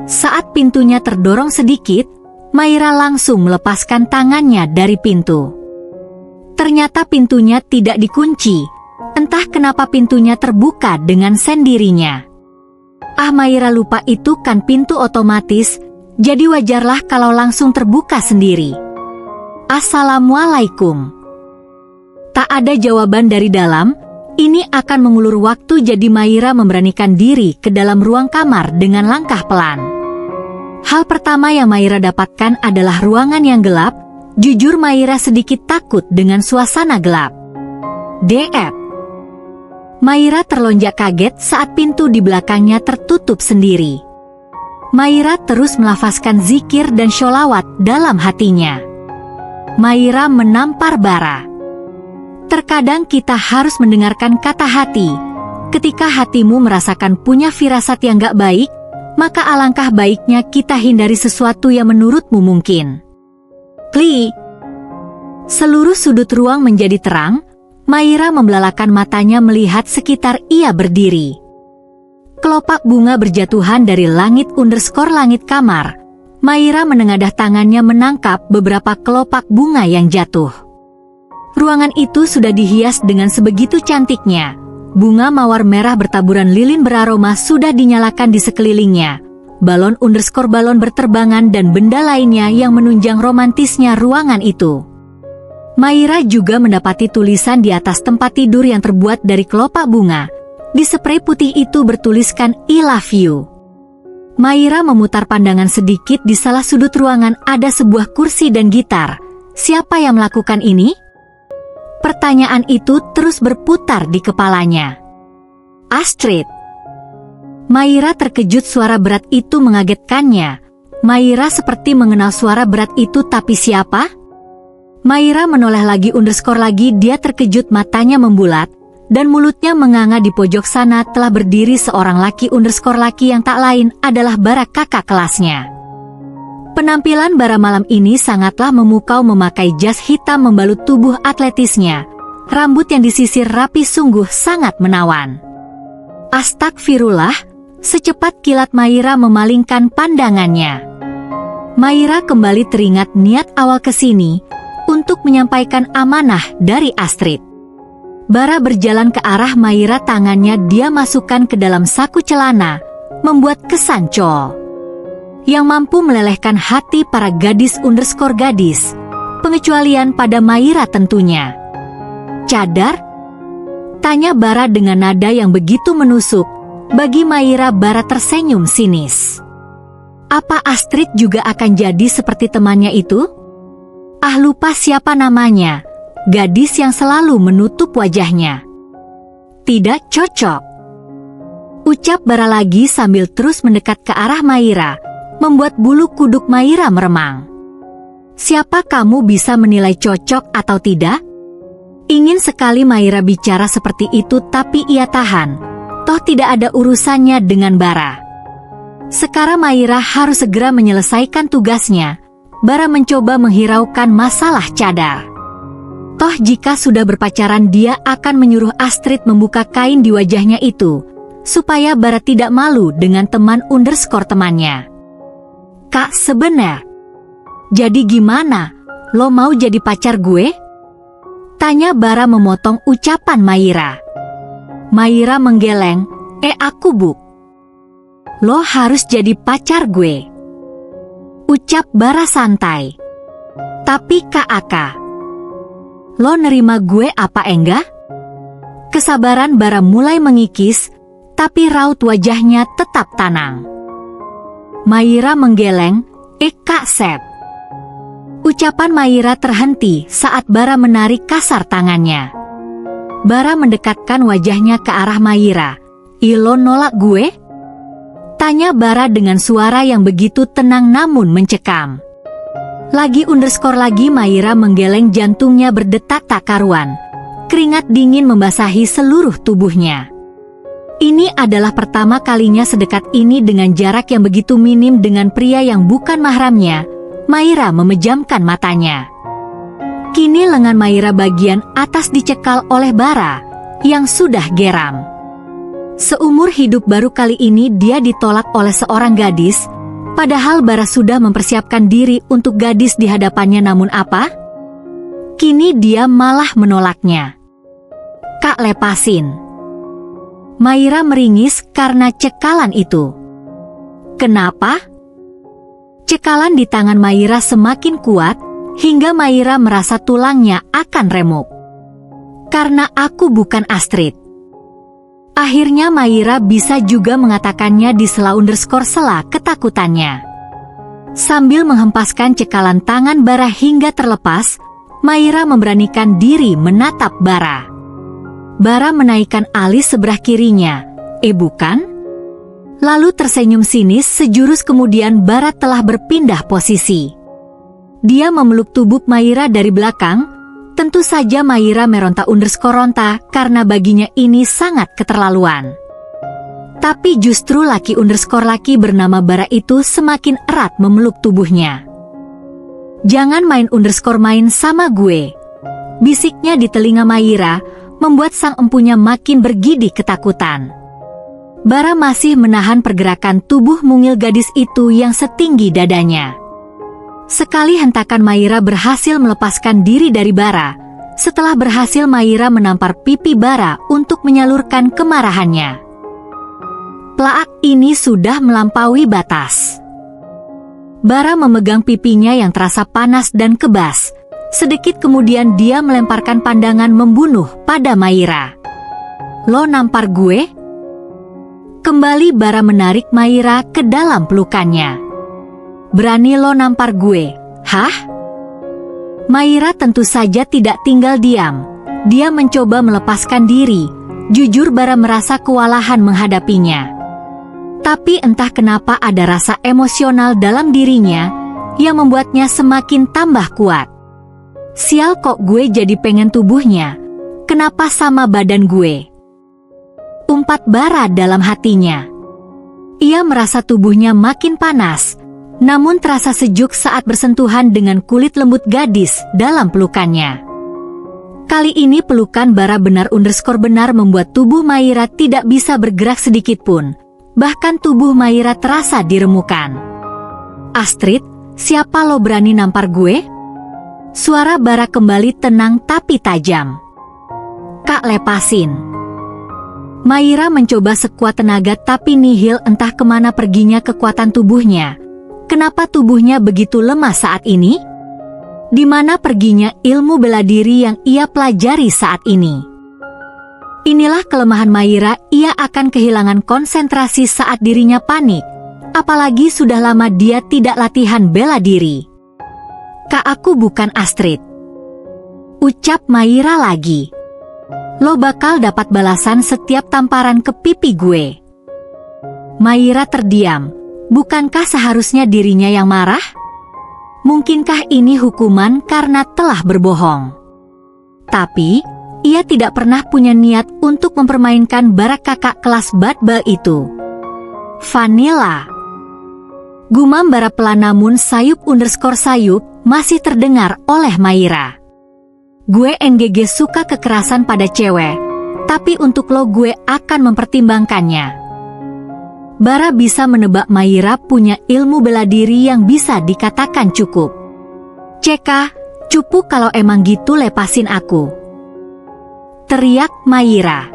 Saat pintunya terdorong sedikit, Maira langsung melepaskan tangannya dari pintu. Ternyata pintunya tidak dikunci, entah kenapa pintunya terbuka dengan sendirinya. Ah, Maira lupa itu kan pintu otomatis, jadi wajarlah kalau langsung terbuka sendiri. Assalamualaikum. Tak ada jawaban dari dalam, ini akan mengulur waktu jadi Maira memberanikan diri ke dalam ruang kamar dengan langkah pelan. Hal pertama yang Maira dapatkan adalah ruangan yang gelap, jujur Maira sedikit takut dengan suasana gelap. DF. Maira terlonjak kaget saat pintu di belakangnya tertutup sendiri. Maira terus melafazkan zikir dan sholawat dalam hatinya. Maira menampar Bara. Terkadang kita harus mendengarkan kata hati. Ketika hatimu merasakan punya firasat yang gak baik, maka alangkah baiknya kita hindari sesuatu yang menurutmu mungkin. Kli. Seluruh sudut ruang menjadi terang. Maira membelalakan matanya melihat sekitar ia berdiri. Kelopak bunga berjatuhan dari langit kamar. Maira menengadah tangannya menangkap beberapa kelopak bunga yang jatuh. Ruangan itu sudah dihias dengan sebegitu cantiknya. Bunga mawar merah bertaburan lilin beraroma sudah dinyalakan di sekelilingnya. Balon berterbangan dan benda lainnya yang menunjang romantisnya ruangan itu. Maira juga mendapati tulisan di atas tempat tidur yang terbuat dari kelopak bunga. Di sprei putih itu bertuliskan I love you. Maira memutar pandangan sedikit. Di salah sudut ruangan ada sebuah kursi dan gitar. Siapa yang melakukan ini? Pertanyaan itu terus berputar di kepalanya. Astrid. Maira terkejut, suara berat itu mengagetkannya. Maira seperti mengenal suara berat itu, tapi siapa? Maira menoleh lagi. Dia terkejut, matanya membulat, dan mulutnya menganga. Di pojok sana telah berdiri seorang laki yang tak lain adalah Bara, kakak kelasnya. Penampilan Bara malam ini sangatlah memukau, memakai jas hitam membalut tubuh atletisnya. Rambut yang disisir rapi sungguh sangat menawan. Astagfirullah, secepat kilat Maira memalingkan pandangannya. Maira kembali teringat niat awal kesini untuk menyampaikan amanah dari Astrid. Bara berjalan ke arah Maira, tangannya dia masukkan ke dalam saku celana, membuat kesan col yang mampu melelehkan hati para gadis, pengecualian pada Maira tentunya. Cadar? Tanya Bara dengan nada yang begitu menusuk. Bagi Maira, Bara tersenyum sinis. Apa Astrid juga akan jadi seperti temannya itu? Ah, lupa siapa namanya. Gadis yang selalu menutup wajahnya. Tidak cocok, ucap Bara lagi sambil terus mendekat ke arah Maira, membuat bulu kuduk Maira meremang. Siapa kamu bisa menilai cocok atau tidak? Ingin sekali Maira bicara seperti itu, tapi ia tahan. Toh tidak ada urusannya dengan Bara. Sekarang Maira harus segera menyelesaikan tugasnya. Bara mencoba menghiraukan masalah cadar. Toh jika sudah berpacaran, dia akan menyuruh Astrid membuka kain di wajahnya itu, supaya Bara tidak malu dengan temannya. Kak, sebenar. Jadi gimana? Lo mau jadi pacar gue? Tanya Bara memotong ucapan Maira. Maira menggeleng. Aku buk. Lo harus jadi pacar gue, ucap Bara santai. Tapi Kak Aka, lo nerima gue apa enggak? Kesabaran Bara mulai mengikis, tapi raut wajahnya tetap tenang. Maira menggeleng. Kak Sep. Ucapan Maira terhenti saat Bara menarik kasar tangannya. Bara mendekatkan wajahnya ke arah Maira. Lo nolak gue? Tanya Bara dengan suara yang begitu tenang namun mencekam. Lagi Maira menggeleng, jantungnya berdetak tak karuan. Keringat dingin membasahi seluruh tubuhnya. Ini adalah pertama kalinya sedekat ini dengan jarak yang begitu minim dengan pria yang bukan mahramnya. Maira memejamkan matanya. Kini lengan Maira bagian atas dicekal oleh Bara yang sudah geram. Seumur hidup baru kali ini dia ditolak oleh seorang gadis, padahal Bara sudah mempersiapkan diri untuk gadis di hadapannya, namun apa? Kini dia malah menolaknya. Kak, lepasin. Maira meringis karena cekalan itu. Kenapa? Cekalan di tangan Maira semakin kuat, hingga Maira merasa tulangnya akan remuk. Karena aku bukan Astrid. Akhirnya Maira bisa juga mengatakannya di sela ketakutannya. Sambil menghempaskan cekalan tangan Bara hingga terlepas, Maira memberanikan diri menatap Bara. Bara menaikkan alis sebelah kirinya. Bukan? Lalu tersenyum sinis, sejurus kemudian Bara telah berpindah posisi. Dia memeluk tubuh Maira dari belakang. Tentu saja Maira meronta karena baginya ini sangat keterlaluan. Tapi justru laki bernama Bara itu semakin erat memeluk tubuhnya. "Jangan main sama gue," bisiknya di telinga Maira, membuat sang empunya makin bergidik ketakutan. Bara masih menahan pergerakan tubuh mungil gadis itu yang setinggi dadanya. Sekali hentakan Maira berhasil melepaskan diri dari Bara. Setelah berhasil, Maira menampar pipi Bara untuk menyalurkan kemarahannya. Plaak, ini sudah melampaui batas. Bara memegang pipinya yang terasa panas dan kebas. Sedikit kemudian dia melemparkan pandangan membunuh pada Maira. "Lo nampar gue?" Kembali Bara menarik Maira ke dalam pelukannya. "Berani lo nampar gue, hah?" Maira tentu saja tidak tinggal diam. Dia mencoba melepaskan diri. Jujur Bara merasa kewalahan menghadapinya. Tapi entah kenapa ada rasa emosional dalam dirinya yang membuatnya semakin tambah kuat. "Sial, kok gue jadi pengen tubuhnya. Kenapa sama badan gue?" umpat Bara dalam hatinya. Ia merasa tubuhnya makin panas, namun terasa sejuk saat bersentuhan dengan kulit lembut gadis dalam pelukannya. Kali ini pelukan Bara benar membuat tubuh Maira tidak bisa bergerak sedikit pun. Bahkan tubuh Maira terasa diremukan. "Astrid, siapa lo berani nampar gue?" Suara Bara kembali tenang tapi tajam. "Kak, lepasin." Maira mencoba sekuat tenaga tapi nihil, entah kemana perginya kekuatan tubuhnya. Kenapa tubuhnya begitu lemah saat ini? Di mana perginya ilmu bela diri yang ia pelajari saat ini? Inilah kelemahan Maira, ia akan kehilangan konsentrasi saat dirinya panik. Apalagi sudah lama dia tidak latihan bela diri. "Kak, aku bukan Astrid," ucap Maira lagi. "Lo bakal dapat balasan setiap tamparan ke pipi gue." Maira terdiam. Bukankah seharusnya dirinya yang marah? Mungkinkah ini hukuman karena telah berbohong? Tapi ia tidak pernah punya niat untuk mempermainkan Bara, kakak kelas badbal itu. "Vanilla," gumam Bara pelan namun sayup masih terdengar oleh Maira. "Gue NGG suka kekerasan pada cewek, tapi untuk lo gue akan mempertimbangkannya." Bara bisa menebak Maira punya ilmu bela diri yang bisa dikatakan cukup. "Ceka, cupu kalau emang gitu lepasin aku," teriak Maira.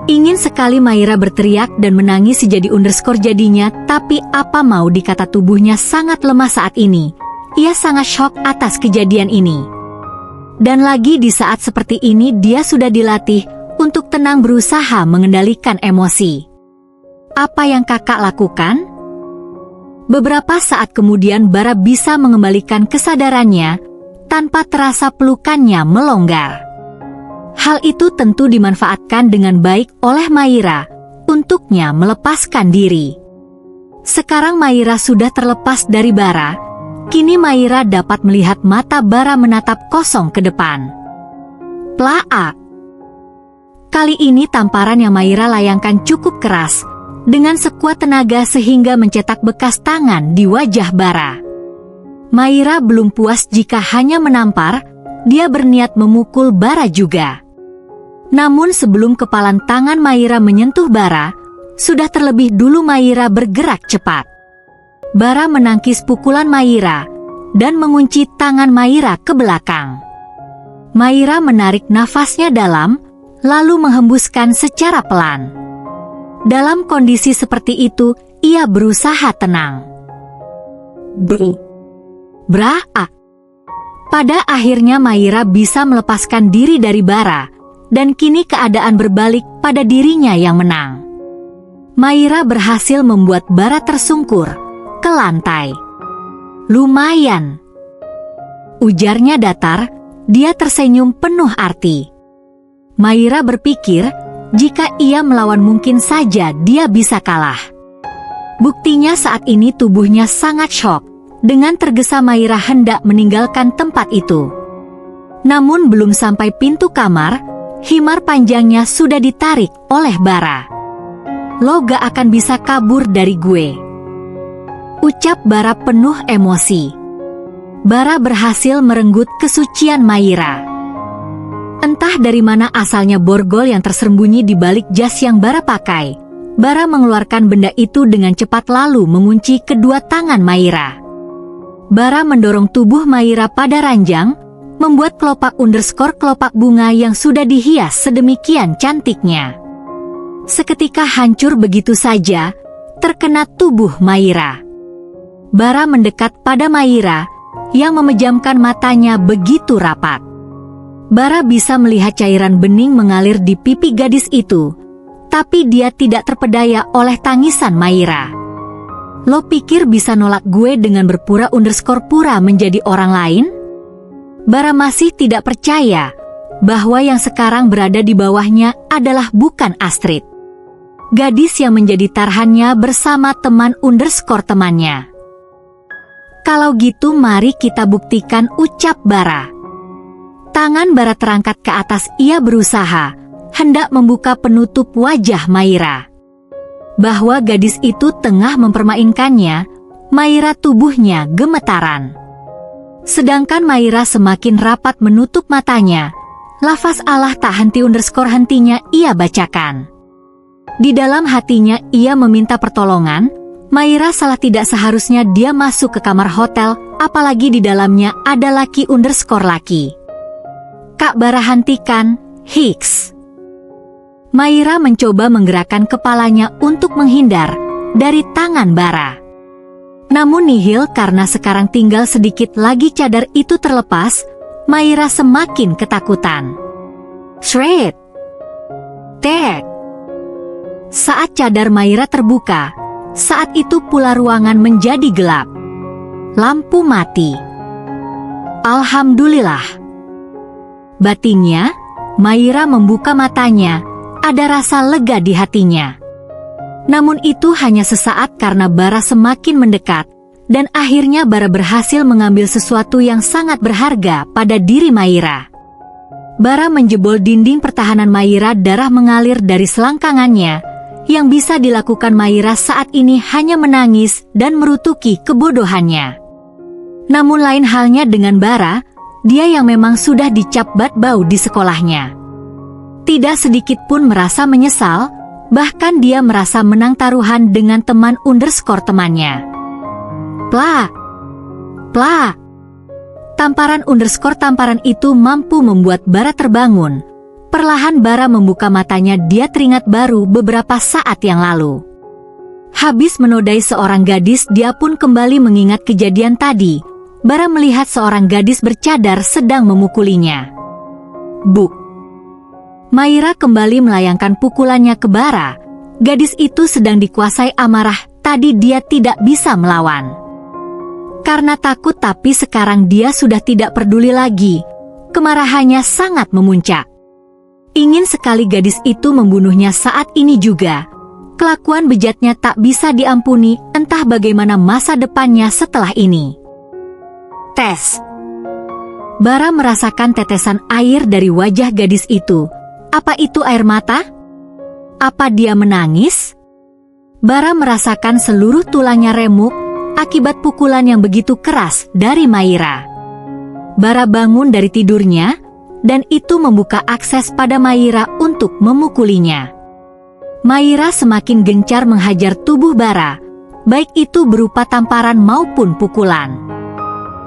Ingin sekali Maira berteriak dan menangis jadinya, tapi apa mau dikata, tubuhnya sangat lemah saat ini. Ia sangat shock atas kejadian ini. Dan lagi di saat seperti ini dia sudah dilatih untuk tenang, berusaha mengendalikan emosi. "Apa yang kakak lakukan?" Beberapa saat kemudian Bara bisa mengembalikan kesadarannya tanpa terasa pelukannya melonggar. Hal itu tentu dimanfaatkan dengan baik oleh Maira untuknya melepaskan diri. Sekarang Maira sudah terlepas dari Bara. Kini Maira dapat melihat mata Bara menatap kosong ke depan. Plaak. Kali ini tamparan yang Maira layangkan cukup keras, dengan sekuat tenaga sehingga mencetak bekas tangan di wajah Bara. Maira belum puas jika hanya menampar, dia berniat memukul Bara juga. Namun sebelum kepalan tangan Maira menyentuh Bara, sudah terlebih dulu Maira bergerak cepat. Bara menangkis pukulan Maira dan mengunci tangan Maira ke belakang. Maira menarik nafasnya dalam, lalu menghembuskan secara pelan. Dalam kondisi seperti itu, ia berusaha tenang. Braa. Pada akhirnya Maira bisa melepaskan diri dari Bara, dan kini keadaan berbalik pada dirinya yang menang. Maira berhasil membuat Bara tersungkur ke lantai. "Lumayan," ujarnya datar, dia tersenyum penuh arti. Maira berpikir, jika ia melawan mungkin saja dia bisa kalah. Buktinya saat ini tubuhnya sangat shock, Dengan tergesa Maira hendak meninggalkan tempat itu. Namun belum sampai pintu kamar, himar panjangnya sudah ditarik oleh Bara. "Lo gak akan bisa kabur dari gue," ucap Bara penuh emosi. Bara berhasil merenggut kesucian Maira. Entah dari mana asalnya borgol yang tersembunyi di balik jas yang Bara pakai. Bara mengeluarkan benda itu dengan cepat lalu mengunci kedua tangan Maira. Bara mendorong tubuh Maira pada ranjang, membuat kelopak kelopak bunga yang sudah dihias sedemikian cantiknya. Seketika hancur begitu saja, terkena tubuh Maira. Bara mendekat pada Maira, yang memejamkan matanya begitu rapat. Bara bisa melihat cairan bening mengalir di pipi gadis itu, tapi dia tidak terpedaya oleh tangisan Maira. "Lo pikir bisa nolak gue dengan berpura-pura menjadi orang lain?" Bara masih tidak percaya bahwa yang sekarang berada di bawahnya adalah bukan Astrid, gadis yang menjadi taruhannya bersama temannya. "Kalau gitu mari kita buktikan," ucap Bara. Tangan Bara terangkat ke atas, ia berusaha hendak membuka penutup wajah Maira. Bahwa gadis itu tengah mempermainkannya, Maira tubuhnya gemetaran. Sedangkan Maira semakin rapat menutup matanya, lafaz Allah tak henti_hentinya ia bacakan. Di dalam hatinya ia meminta pertolongan. Maira salah tidak seharusnya dia masuk ke kamar hotel, apalagi di dalamnya ada laki_laki. "Kak Bara, hentikan, Hicks." Maira mencoba menggerakkan kepalanya untuk menghindar dari tangan Bara. Namun nihil, karena sekarang tinggal sedikit lagi cadar itu terlepas, Maira semakin ketakutan. Shred! Tek! Saat cadar Maira terbuka, saat itu pula ruangan menjadi gelap. Lampu mati. Alhamdulillah. Batinnya, Maira membuka matanya, ada rasa lega di hatinya. Namun itu hanya sesaat karena Bara semakin mendekat, dan akhirnya Bara berhasil mengambil sesuatu yang sangat berharga pada diri Maira. Bara menjebol dinding pertahanan Maira, darah mengalir dari selangkangannya. Yang bisa dilakukan Maira saat ini hanya menangis dan merutuki kebodohannya. Namun lain halnya dengan Bara, dia yang memang sudah dicap bad bau di sekolahnya. Tidak sedikit pun merasa menyesal, bahkan dia merasa menang taruhan dengan temannya. Plak! Plak! Tamparan itu mampu membuat Bara terbangun. Perlahan Bara membuka matanya, dia teringat baru beberapa saat yang lalu. Habis menodai seorang gadis, dia pun kembali mengingat kejadian tadi. Bara melihat seorang gadis bercadar sedang memukulinya. Buk! Maira kembali melayangkan pukulannya ke Bara. Gadis itu sedang dikuasai amarah, tadi dia tidak bisa melawan. Karena takut, tapi sekarang dia sudah tidak peduli lagi. Kemarahannya sangat memuncak. Ingin sekali gadis itu membunuhnya saat ini juga. Kelakuan bejatnya tak bisa diampuni, entah bagaimana masa depannya setelah ini. Tes. Bara merasakan tetesan air dari wajah gadis itu. Apa itu air mata? Apa dia menangis? Bara merasakan seluruh tulangnya remuk akibat pukulan yang begitu keras dari Maira. Bara bangun dari tidurnya, dan itu membuka akses pada Maira untuk memukulinya. Maira semakin gencar menghajar tubuh Bara, baik itu berupa tamparan maupun pukulan.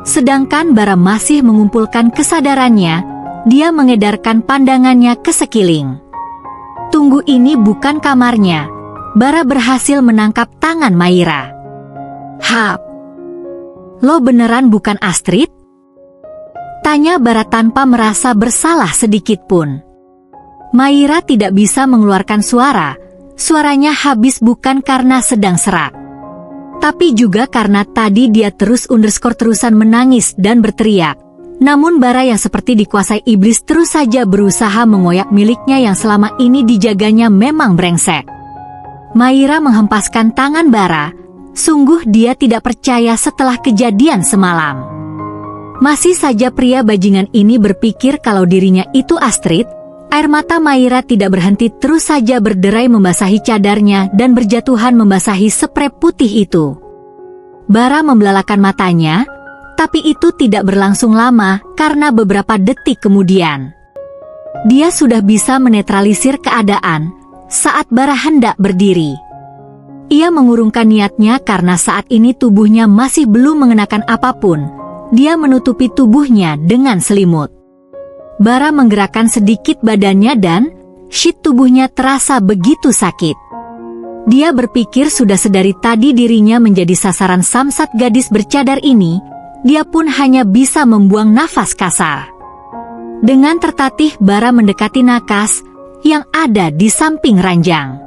Sedangkan Bara masih mengumpulkan kesadarannya, dia mengedarkan pandangannya ke sekeliling. Tunggu, ini bukan kamarnya. Bara berhasil menangkap tangan Maira. Hap! Lo beneran bukan Astrid? Tanya Bara tanpa merasa bersalah sedikit pun. Maira tidak bisa mengeluarkan suara. Suaranya habis bukan karena sedang serak, tapi juga karena tadi dia terusan menangis dan berteriak. Namun Bara yang seperti dikuasai iblis terus saja berusaha mengoyak miliknya yang selama ini dijaganya memang brengsek. Maira menghempaskan tangan Bara, Sungguh dia tidak percaya setelah kejadian semalam. Masih saja pria bajingan ini berpikir kalau dirinya itu Astrid, air mata Maira tidak berhenti terus saja berderai membasahi cadarnya dan berjatuhan membasahi sprei putih itu. Bara membelalakan matanya, tapi itu tidak berlangsung lama karena beberapa detik kemudian dia sudah bisa menetralisir keadaan saat Bara hendak berdiri. Ia mengurungkan niatnya karena saat ini tubuhnya masih belum mengenakan apapun. Dia menutupi tubuhnya dengan selimut. Bara menggerakkan sedikit badannya dan tubuhnya terasa begitu sakit. Dia berpikir sudah sedari tadi dirinya menjadi sasaran samsat gadis bercadar ini. Dia pun hanya bisa membuang nafas kasar. Dengan tertatih Bara mendekati nakas yang ada di samping ranjang.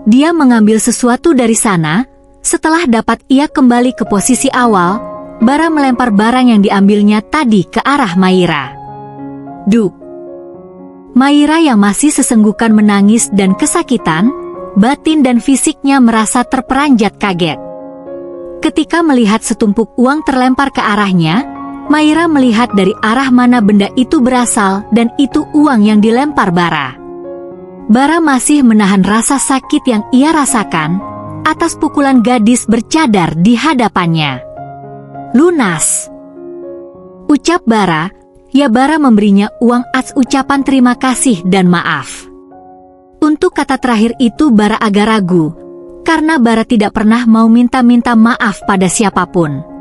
Dia mengambil sesuatu dari sana. Setelah dapat ia kembali ke posisi awal, Bara melempar barang yang diambilnya tadi ke arah Maira. Duk! Maira yang masih sesenggukan menangis dan kesakitan, batin dan fisiknya merasa terperanjat kaget. Ketika melihat setumpuk uang terlempar ke arahnya, Maira melihat dari arah mana benda itu berasal dan itu uang yang dilempar Bara. Bara masih menahan rasa sakit yang ia rasakan atas pukulan gadis bercadar di hadapannya. Lunas, ucap Bara. Ya, Bara memberinya uang atas ucapan terima kasih dan maaf. Untuk kata terakhir itu Bara agak ragu, karena Bara tidak pernah mau minta-minta maaf pada siapapun.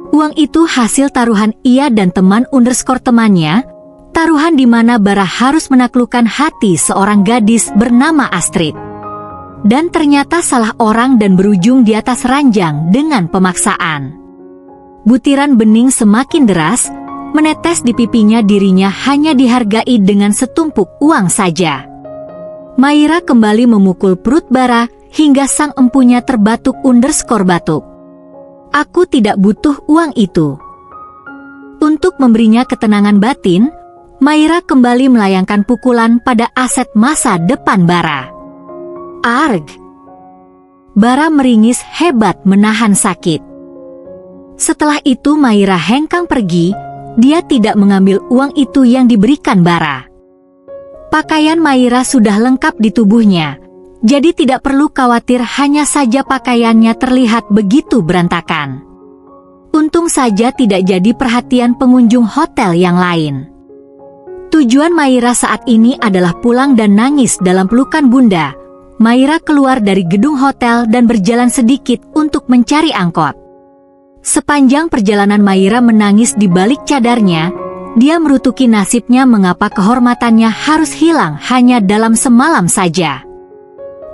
Uang itu hasil taruhan ia dan temannya, taruhan di mana Bara harus menaklukkan hati seorang gadis bernama Astrid. Dan ternyata salah orang dan berujung di atas ranjang dengan pemaksaan. Butiran bening semakin deras, menetes di pipinya. Dirinya hanya dihargai dengan setumpuk uang saja. Maira kembali memukul perut Bara hingga sang empunya terbatuk_batuk. Aku tidak butuh uang itu. Untuk memberinya ketenangan batin, Maira kembali melayangkan pukulan pada aset masa depan Bara. Arg! Bara meringis hebat menahan sakit. Setelah itu Maira hengkang pergi. Dia tidak mengambil uang itu yang diberikan Bara. Pakaian Maira sudah lengkap di tubuhnya, jadi tidak perlu khawatir, hanya saja pakaiannya terlihat begitu berantakan. Untung saja tidak jadi perhatian pengunjung hotel yang lain. Tujuan Maira saat ini adalah pulang dan nangis dalam pelukan bunda. Maira keluar dari gedung hotel dan berjalan sedikit untuk mencari angkot. Sepanjang perjalanan Maira menangis di balik cadarnya. Dia merutuki nasibnya mengapa kehormatannya harus hilang hanya dalam semalam saja.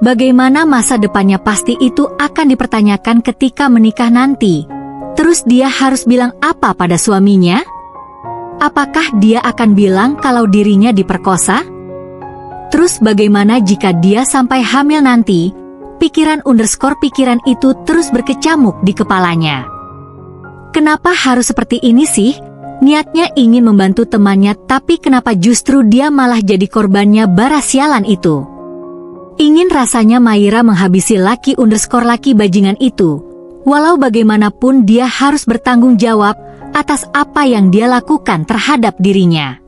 Bagaimana masa depannya pasti itu akan dipertanyakan ketika menikah nanti. Terus dia harus bilang apa pada suaminya? Apakah dia akan bilang kalau dirinya diperkosa? Terus bagaimana jika dia sampai hamil nanti? Pikiran itu terus berkecamuk di kepalanya. Kenapa harus seperti ini sih? Niatnya ingin membantu temannya, tapi kenapa justru dia malah jadi korbannya Bara sialan itu? Ingin rasanya Maira menghabisi laki bajingan itu. Walau bagaimanapun dia harus bertanggung jawab atas apa yang dia lakukan terhadap dirinya.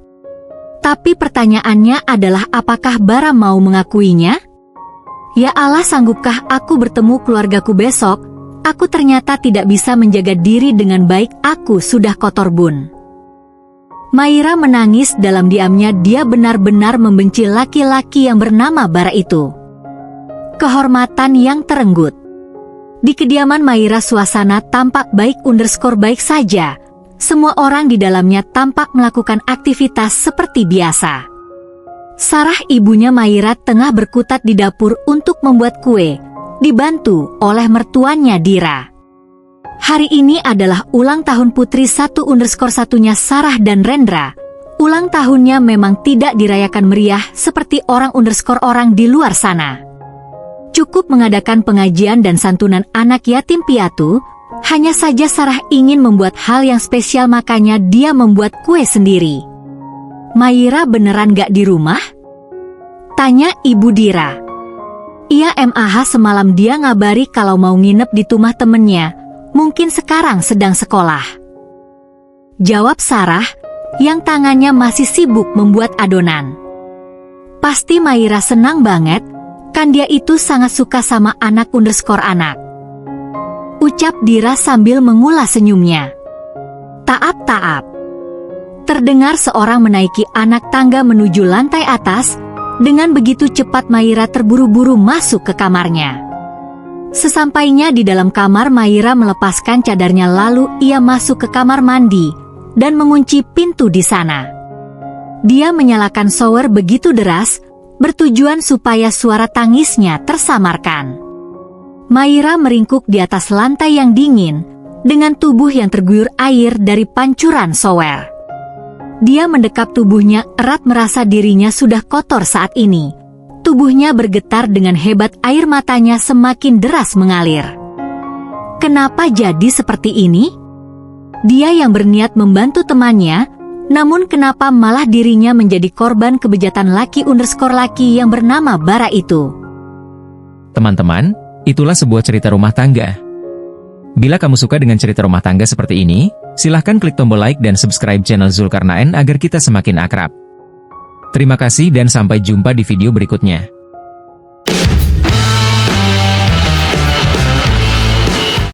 Tapi pertanyaannya adalah apakah Bara mau mengakuinya? Ya Allah, sanggupkah aku bertemu keluargaku besok? Aku ternyata tidak bisa menjaga diri dengan baik, aku sudah kotor bun. Maira menangis dalam diamnya. Dia benar-benar membenci laki-laki yang bernama Bara itu. Kehormatan yang terenggut. Di kediaman Maira suasana tampak baik saja. Semua orang di dalamnya tampak melakukan aktivitas seperti biasa. Sarah, ibunya Maira, tengah berkutat di dapur untuk membuat kue, dibantu oleh mertuanya Dira. Hari ini adalah ulang tahun putri 1_1-nya Sarah dan Rendra. Ulang tahunnya memang tidak dirayakan meriah seperti orang di luar sana. Cukup mengadakan pengajian dan santunan anak yatim piatu. Hanya saja Sarah ingin membuat hal yang spesial, makanya dia membuat kue sendiri. Maira beneran gak di rumah? Tanya Ibu Dira. Iya semalam dia ngabari kalau mau nginep di rumah temennya, mungkin sekarang sedang sekolah. Jawab Sarah, yang tangannya masih sibuk membuat adonan. Pasti Maira senang banget, kan dia itu sangat suka sama anak_anak. Ucap Dira sambil mengulas senyumnya. Taap. Terdengar seorang menaiki anak tangga menuju lantai atas. Dengan begitu cepat Maira terburu-buru masuk ke kamarnya. Sesampainya di dalam kamar, Maira melepaskan cadarnya lalu ia masuk ke kamar mandi dan mengunci pintu di sana. Dia menyalakan shower begitu deras, bertujuan supaya suara tangisnya tersamarkan. Maira meringkuk di atas lantai yang dingin, dengan tubuh yang terguyur air dari pancuran shower. Dia mendekap tubuhnya erat, merasa dirinya sudah kotor saat ini. Tubuhnya bergetar dengan hebat, air matanya semakin deras mengalir. Kenapa jadi seperti ini? Dia yang berniat membantu temannya, namun kenapa malah dirinya menjadi korban kebejatan laki yang bernama Bara itu? Teman-teman, itulah sebuah cerita rumah tangga. Bila kamu suka dengan cerita rumah tangga seperti ini, silahkan klik tombol like dan subscribe channel Zulkarnaen agar kita semakin akrab. Terima kasih dan sampai jumpa di video berikutnya.